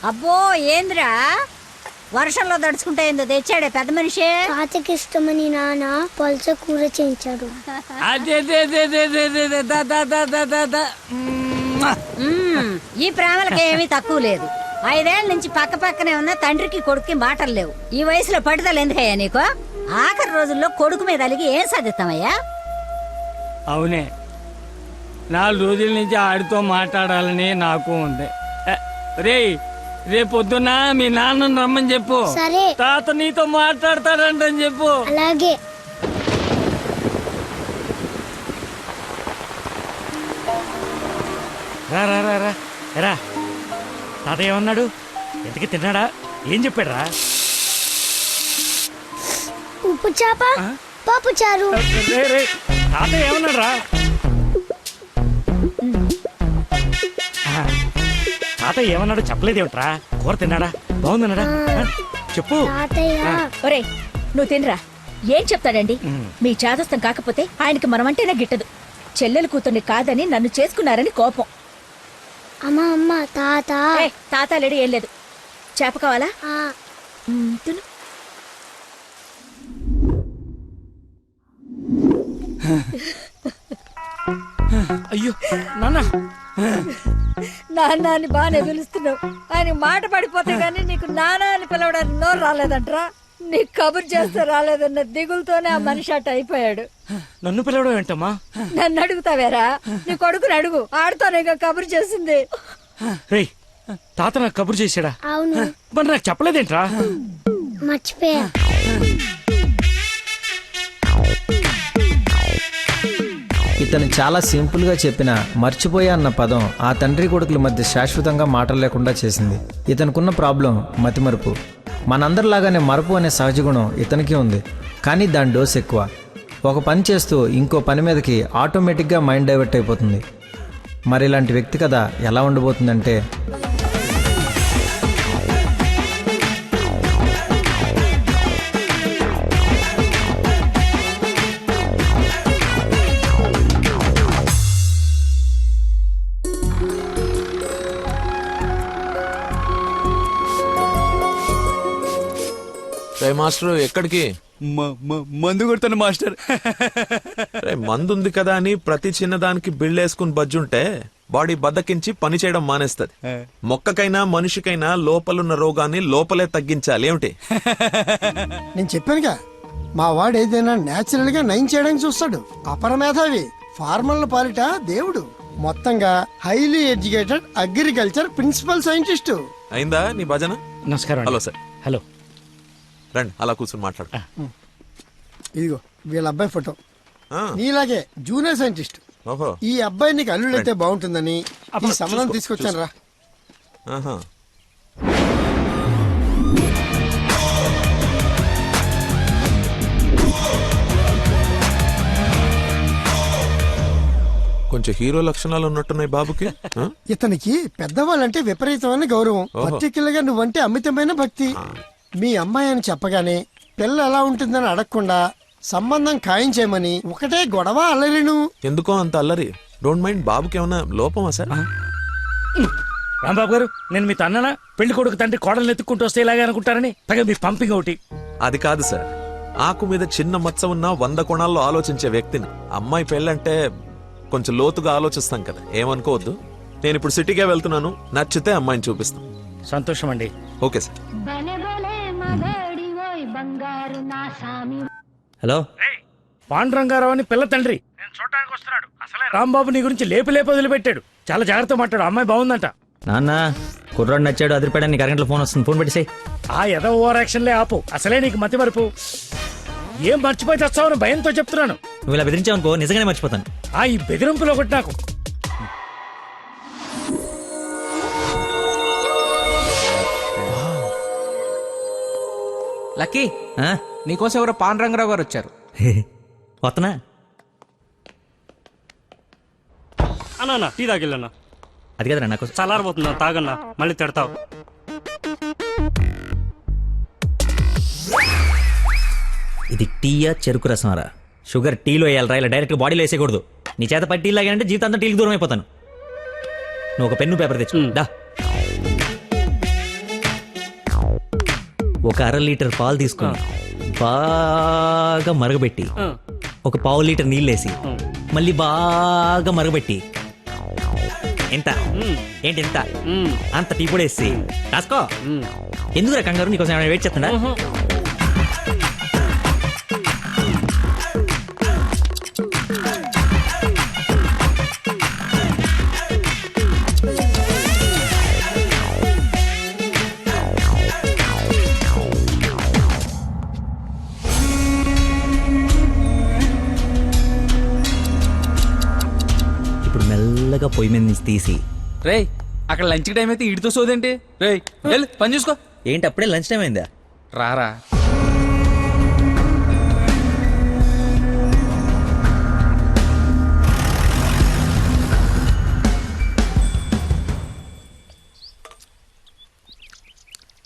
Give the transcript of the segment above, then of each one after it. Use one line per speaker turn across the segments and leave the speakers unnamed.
అబ్బో ఏంద్రా వర్షంలో దడుచుకుంటే ఏందో తెచ్చాడే పెద్ద మనిషి.
తాతకి ఇష్టమని నాన్న పల్స కూర చేయించాడు.
ఈ ప్రేమలకి ఏమీ తక్కువ లేదు. 5 ఏళ్ల నుంచి పక్క పక్కనే ఉన్న తండ్రికి కొడుక్కి మాటలు లేవు. ఈ వయసులో పట్టుదల ఎందుకయ్యా నీకు? ఆఖరి రోజుల్లో కొడుకు మీద అలిగి ఏం సాధిస్తామయ్యా?
అవునే, 4 రోజుల నుంచి ఆడితో మాట్లాడాలని నాకు ఉంది. రేయ్, రేపొద్దున మీ నాన్నను రమ్మని చెప్పు.
సరే
తాత నీతో మాట్లాడతాడంటని చెప్పు.
అలాగే.
రా రా రా రా రా. తాత ఏమన్నాడు? ఎంతకి తిన్నాడా? ఏం చెప్పాడు రా?
ఉప్పు చేప పప్పు చారు.
తాత ఏమన్నాడు రా? తాత ఏమన్నాడు చెప్పలేదేమిట్రా? కూర తిన్నాడా? బాగుందన్నాడా? చెప్పు.
ఒరేయ్, నువ్వు తినరా. ఏం చెప్తాడండి? మీ చాదస్తం కాకపోతే ఆయనకి మనమంటేనే గిట్టదు. చెల్లెలు కూతుర్ని కాదని నన్ను చేసుకున్నారని కోపం.
అమ్మా అమ్మ తాత.
తాత లేడు, ఏం లేదు. చేప కావాలా? తిను.
అయ్యో నాన్న,
నాన్న అని బాగానే పిలుస్తున్నావు. ఆయన మాట పడిపోతే గానీ నీకు నాన్న అని పిలవడానికి నోరు రాలేదంట్రా. నీకు కబురు చేస్తే రాలేదన్న దిగులతోనే ఆ మనిషి అట్ట అయిపోయాడు.
నన్ను పిలవడం ఏంటమ్మా?
నన్ను అడుగుతావేరా? నీ కొడుకుని అడుగు, ఆడుతోనే కబురు చేసింది.
రేయ్, తాత నాకు కబురు చేశాడా?
అవును.
మరి నాకు చెప్పలేదేంట్రా?
మర్చిపోయా.
ఇతను చాలా సింపుల్గా చెప్పిన మర్చిపోయా అన్న పదం ఆ తండ్రి కొడుకుల మధ్య శాశ్వతంగా మాటలు లేకుండా చేసింది. ఇతనుకున్న ప్రాబ్లం మతిమరుపు. మనందరిలాగానే మరపు అనే సహజ గుణం ఇతనికి ఉంది, కానీ దాని డోస్ ఎక్కువ. ఒక పని చేస్తూ ఇంకో పని మీదకి ఆటోమేటిక్గా మైండ్ డైవర్ట్ అయిపోతుంది. మరి ఇలాంటి వ్యక్తి కథ ఎలా ఉండబోతుందంటే,
మాస్టర్ ఎక్కడికి?
మందు కొడతాను మాస్టర్.
మందు ఉంది కదా అని ప్రతి చిన్నదానికి బిళ్ళేసుకుని బజ్జుంటే బాడీ బద్దకించి పని చేయడం మానేస్తది. మొక్కకైనా మనిషికైనా లోపలున్న రోగాన్ని లోపలే తగ్గించాలి. ఏమిటి?
నేను చెప్పానుగా, మా వాడు ఏదైనా నేచురల్ గా నయం చేయడానికి చూస్తాడు. అపరమేధావి, ఫార్మల్ పాలిట దేవుడు. మొత్తంగా highly educated agriculture principal scientist.
అయిందా నీ భజన?
నమస్కారం.
Hello sir.
హలో.
రండి, అలా కూర్చొని మాట్లాడు.
ఇదిగో వీళ్ళ అబ్బాయి ఫోటో. నీలాగే జూనియర్ సైంటిస్ట్.
ఓహో,
ఈ అబ్బాయి నీకు అల్లుడైతే బాగుంటుందని ఈ సంబంధం తీసుకొచ్చాను రా.
కొంచెం హీరో లక్షణాలు ఉన్నట్టున్నాయి బాబుకి.
ఇతనికి పెద్దవాళ్ళంటే విపరీతమైన గౌరవం. పర్టికులర్ గా నువ్వంటే అమితమైన భక్తి. మీ అమ్మాయి అని చెప్పగానే పిల్ల ఎలా ఉంటుందని అడగకుండా సంబంధం ఖాయం చేయమని ఒకటే గొడవ అల్లరిను.
ఎందుకో అంత అల్లరి? Don't mind. బాబుకి ఏమన్నా లోపమా సార్?
రాంబాబు గారు, నేను మీ తన్ననా? పెళ్లి కొడుకు తండ్రి కోడలు ఎత్తుక్కుంటూ వస్తే ఇలాగే అనుకుంటారని పైగా మీ పంపింగ్ ఒకటి.
అది కాదు సార్, ఆకు మీద చిన్న మచ్చ ఉన్న 100 కోణాల్లో ఆలోచించే వ్యక్తిని. అమ్మాయి పెళ్ళంటే కొంచెం లోతుగా ఆలోచిస్తాం కదా, ఏమనుకోవద్దు. నేను ఇప్పుడు సిటీకే వెళ్తున్నాను, నచ్చితే అమ్మాయిని చూపిస్తాను.
సంతోషం అండి.
Okay sir.
హలో,
పాండురంగారావు అని పిల్ల తండ్రి నేను చూడడానికి వస్తున్నాడు. అసలే రాంబాబు నీ గురించి లేపి వదిలిపెట్టాడు. చాలా జాగ్రత్త మాట్లాడు. అమ్మాయి బాగుందంట.
నాన్న కుర్రాడు నచ్చాడు, అదిరిపాడని నీకు అరగంటలో ఫోన్ వస్తుంది, ఫోన్ పెట్టేసాయి.
ఆ ఎద ఓవర్ యాక్షన్లే ఆపు. అసలే నీకు మతి మరుపు. ఏం మర్చిపోయి తెస్తావని భయంతో చెప్తున్నాను.
నువ్వు ఇలా బెదిరించావనుకో నిజంగానే మర్చిపోతాను.
ఈ బెదిరింపులో ఒకటి నాకు.
లక్కీ, నీకోసం ఎవరో పాండురంగరావు గారు వచ్చారు.
వస్తనా?
అన్నా టీ తాగిల్లన్నా.
అది కదరా నాకు
చల్లారబోతున్నా, తాగన్నా, మళ్ళీ తిడతావు.
ఇది టీయా చెరుకు రసమారా? షుగర్ టీలో వేయాలరా, ఇలా డైరెక్ట్ బాడీలో వేసేయకూడదు. నీ చేత పట్టి టీ లాగానంటే జీవితం అంతా టీకి దూరం అయిపోతాను. నువ్వు ఒక పెన్ను పేపర్ తెచ్చు. దా.
ఒక 1/2 లీటర్ పాలు తీసుకుని బాగా మరగబెట్టి ఒక 1/2 లీటర్ నీళ్ళేసి మళ్ళీ బాగా మరగబెట్టి ఎంత ఏంటి ఎంత అంత టీ కూడా వేసి రాసుకో. ఎందుకురా కంగారు, నీకోసం ఏమైనా వెయిట్ చేస్తుందా? ఇప్పుడు మెల్లగా పొయ్యి మీద నుంచి తీసి
రేయ్ అక్కడ లంచ్ టైం అయితే ఇడితో సోదేంటి? రేయ్ వెళ్ళు పని చూసుకో.
ఏంటి అప్పుడే లంచ్ టైం అయిందా?
రారా.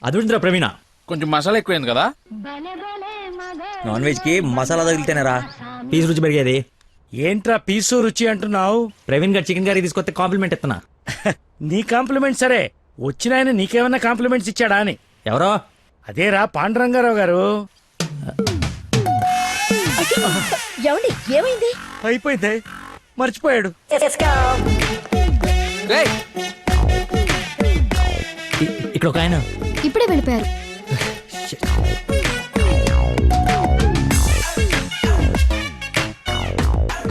అదుందిరా ప్రవీణ,
కొంచెం మసాలా ఎక్కువైంది కదా.
నాన్ వెజ్ కి మసాలా తగిలితేనేరా పీస్ రుచి పెరిగేది.
ఏంట్రా పీసు రుచి అంటున్నావు?
ప్రవీణ్ గారు చికెన్ కర్రీ తీసుకొస్తే కాంప్లిమెంట్ ఇస్తున్నా.
నీ కాంప్లిమెంట్ సరే, వచ్చిన ఆయన నీకేమన్నా కాంప్లిమెంట్స్ ఇచ్చాడా అని.
ఎవరో
అదేరా పాండురంగారావు గారు.
ఏమండి ఏమైంది?
అయిపోయింది, మర్చిపోయాడు.
రేయ్
ఇక్కడ ఒక ఆయన
ఇప్పుడే వెళ్ళిపోయారు.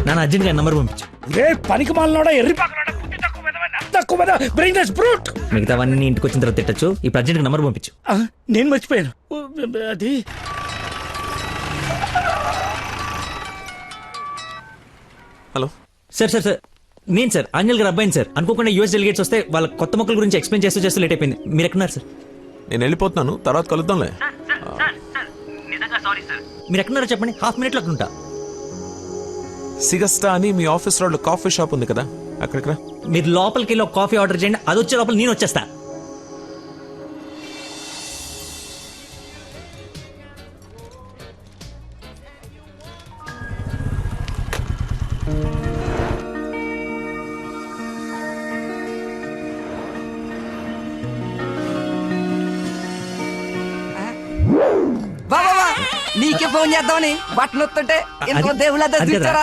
నాన్న అర్జెంట్ గా నంబర్ పంపించు.
రే పనికి మాలనోడా, ఎర్రి పక్కనోడా, బుద్ధి తక్కువ మెదవా, నా తక్కువ మెదవా, bring this brute.
మిగతావన్నీ ఇంటికి వచ్చిన తర్వాత తిట్టచ్చు. ఇప్పుడు అర్జెంట్ గా నంబర్ పంపించు.
నేను మర్చిపోయాను. అది
హలో
సార్ సార్ సార్ నేను సార్ ఆంజల్ గారు అబ్బాయిని సార్. అనుకోకుండా యూఎస్ డెలిగేట్స్ వస్తే వాళ్ళ కొత్త మొక్కల గురించి ఎక్స్ప్లెయిన్ చేస్తూ లేట్ అయిపోయింది. మీరు ఎక్కడున్నారు సార్?
నేను వెళ్ళిపోతున్నాను, తర్వాత కలుద్దాంలే.
మీరు ఎక్కడున్నారో చెప్పండి, హాఫ్ మినిట్లో అక్కడ ఉంటా.
సిగస్టా అని మీ ఆఫీస్ రోడ్ కాఫీ షాప్ ఉంది కదా, అక్కడికి రా.
మీరు లోపలికి వెళ్ళి ఒక కాఫీ ఆర్డర్ చేయండి, అది వచ్చే లోపల నేను వచ్చేస్తా.
బాబా నీకే ఫోన్ చేద్దామని బట్టలు వస్తుంటే ఎంతో దేవుళ్ళ
అది కదా,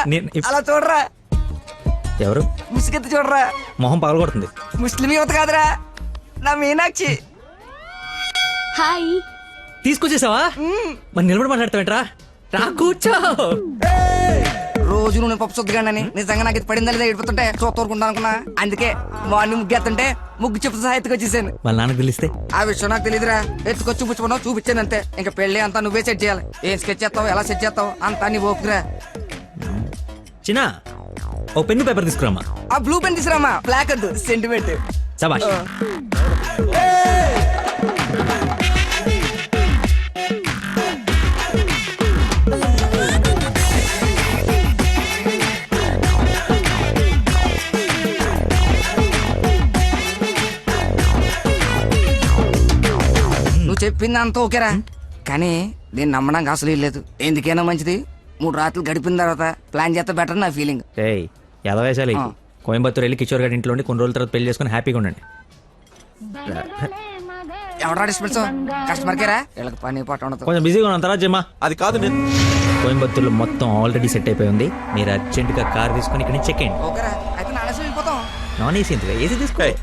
అలా చూడరా,
ఎవరు
ముసుగెత్తి చూడరా,
మొహం పగలగొడుతుంది.
ముస్లిం యువత కాదురా, నా మీనాక్షి.
హాయ్.
తీసుకొచ్చేసావా? మరి నిలబడి మాట్లాడతావేంట్రా? రా కూర్చో.
రోజు నువ్వు పప్పు సొద్దుగానని నిజంగా నాకు ఇది పడిందా లేదా ఏడిపోతుంటే చూస్తూరుకుంటా అనుకున్నా. అందుకే మార్నింగ్ ముగ్గు ఎత్తుంటే ముగ్గు చెప్తూ సహా ఎత్తుకొచ్చేసాను.
వాళ్ళ నాన్నకు తెలిస్తే?
ఆ విషయం నాకు తెలియదురా, ఎత్తుకొచ్చి చూపించుకున్నావు, చూపించాను అంతే. ఇంకా పెళ్లి అంతా నువ్వే సెట్ చేయాలి. ఏం స్కెచ్ చేస్తావు, ఎలా సెట్ చేస్తావు అంతా నీ ఓపుకురా.
చిన్న ఓ పెన్ను పేపర్ తీసుకురామా.
ఆ బ్లూ పెన్ తీసురామా, బ్లాక్ వద్దు, సెంటిమెంట్.
సబాష్.
నువ్వు చెప్పింది అంత ఓకేరా, కానీ నేను నమ్మడానికి అసలు లేదు. ఎందుకైనా మంచిది 3 రాత్రులు గడిపిన తర్వాత ప్లాన్ చేస్తే బెటర్ నా ఫీలింగ్.
ఏయ్ ఎలా వేసాలి? కోయంబత్తూర్ వెళ్ళి కిషోర్ గారి ఇంట్లో ఉండి కొన్ని రోజుల తర్వాత పెళ్లి చేసుకుని హ్యాపీగా ఉండండి.
ఎవడా డిస్పెన్స్ కస్టమర్ కేరా, వీళ్ళకి పని పాట ఉండదు.
కొంచెం బిజీగా ఉన్నాను, తర్వాత జమ్మా.
అది కాదు, నేను
కోయంబత్తూర్లో మొత్తం ఆల్రెడీ సెట్ అయిపోయి ఉంది. మీరు అర్జెంటుగా కార్ తీసుకుని ఇక్కడ నుంచి చెక్ చేయండి.
ఓకేరా, అయితే నానేసి వెళ్ళిపోతాం.
నాన్ ఏసీ ఎందుకు, ఏసీ తీసుకో.
ఏయ్,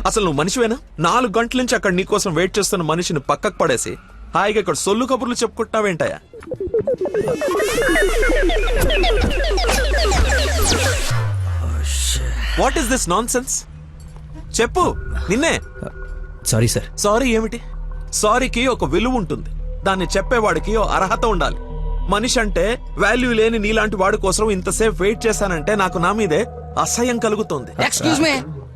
అసలు నువ్వు మనిషివేనా? 4 గంటల నుంచి అక్కడ నీకోసం వెయిట్ చేస్తున్న మనిషిని పక్కకు పడేసి హాయిగా ఇక్కడ సొల్లు కబుర్లు చెప్పుకుంటున్నావేంటయా? What is this nonsense? చెప్పు, నిన్నే.
Sorry sir.
సారీ ఏమిటి? సారీకి ఒక విలువ ఉంటుంది, దాన్ని చెప్పేవాడికి ఓ అర్హత ఉండాలి. మనిషి అంటే వాల్యూ లేని నీలాంటి వాడి కోసం ఇంతసేపు వెయిట్ చేశానంటే నాకు నా మీదే అసహ్యం కలుగుతోంది.
ఎక్స్క్యూజ్ మీ,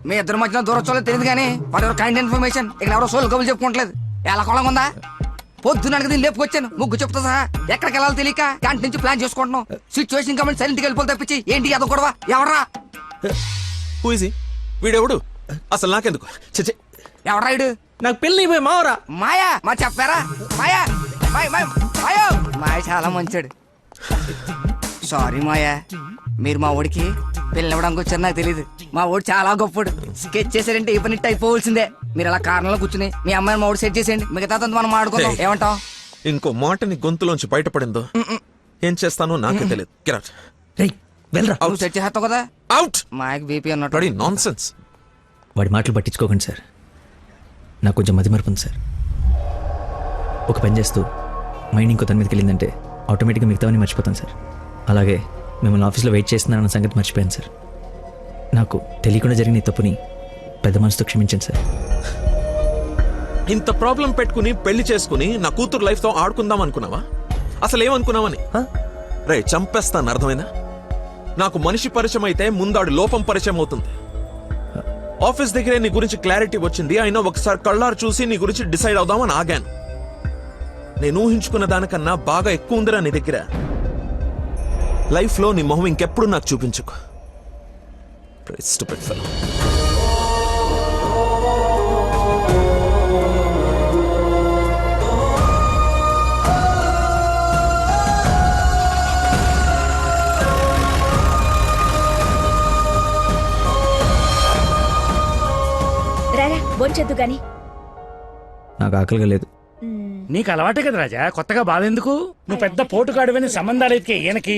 మీ ఇద్దరు మధ్యన దూరం చూడలేదు తెలియదు కానీ వాడు ఎవరు కైండ్ ఇన్ఫర్మేషన్ ఇక్కడ ఎవరో సోల్ కబులు చెప్పుకోవట్లేదు. ఎలా కొలం ఉందా? పొద్దున దీన్ని లేపుకొచ్చాను, ముగ్గు చెప్తా సహా ఎక్కడికి వెళ్ళాలో తెలియక క్యాంటీన్ నుంచి ప్లాన్ చేసుకుంటున్నాం. సిచ్యువేషన్ కమెంట్ సైలెంట్కి వెళ్ళిపోతే తప్పించి ఏంటి అదో గొడవ? ఎవరా
హూజీ వీడెవడు? అసలు నాకెందుకు? చచ్చే,
ఎవరా ఇడు?
నాకు పెళ్ళి అయిపోయి మావరా.
మాయా, మా చెప్పారా? మాయా, మాయా మాయ చాలా మంచాడు. సారీ మాయా, మీరు మా ఓడికి పెళ్ళి ఇవ్వడానికి వచ్చారు నాకు తెలియదు. మా ఓడి చాలా గొప్పడు, స్కెచ్ చేశారంటే ఈ పని అయిపోవలసిందే. మీరు అలా కారణంలో కూర్చుని మీ అమ్మాయిని మూడు సెట్ చేసేయండి, మిగతా మనం మాట్లాడుకుందాం. ఏమంటావ్?
ఇంకో మాట నీ గొంతులోంచి బయటపడిందో ఏం చేస్తానో నాకే తెలియదు. Get out.
రేయ్ వెళ్ళరా.
నువ్వు సెట్ చేస్తావు కదా.
Out.
మాకు బీపీ అన్నట్టు.
Bloody nonsense.
వాడి మాటలు పట్టించుకోకండి సార్, నాకు కొంచెం మతిమరుపు ఉంది సార్. ఒక పని చేస్తూ మైండ్ ఇంకో తన మీదకి వెళ్ళిందంటే ఆటోమేటిక్గా మిగతావన్నీ మర్చిపోతాను సార్. అలాగే మిమ్మల్ని ఆఫీస్లో వెయిట్ చేస్తున్నానన్న సంగతి మర్చిపోయాను సార్. నాకు తెలియకుండా జరిగిన ఈ తప్పుని పెద్ద మనసుతో క్షమించండి సార్.
ఇంత ప్రాబ్లం పెట్టుకుని పెళ్లి చేసుకుని నా కూతురు లైఫ్ తో ఆడుకుందాం అనుకున్నావా? అసలు ఏమనుకున్నావని? రే చంపేస్తాను, అర్థమైందా? నాకు మనిషి పరిచయం అయితే ముందాడు లోపం పరిచయం అవుతుంది. ఆఫీస్ దగ్గరే నీ గురించి క్లారిటీ వచ్చింది, అయినా ఒకసారి కళ్ళారు చూసి నీ గురించి డిసైడ్ అవుదామని ఆగాను. నేను ఊహించుకున్న దానికన్నా బాగా ఎక్కువ ఉందిరా నీ దగ్గర. లైఫ్ లో నీ మొహం ఇంకెప్పుడు నాకు చూపించుకో. Stupid fellow.
రారా బొంచొద్దు గాని.
నాకు ఆకలిగా లేదు.
నీకు అలవాటే కదా రాజా, కొత్తగా బాధెందుకు? నువ్వు పెద్ద పోటుగాడువని సంబంధాలు ఎత్తికే ఈయనకి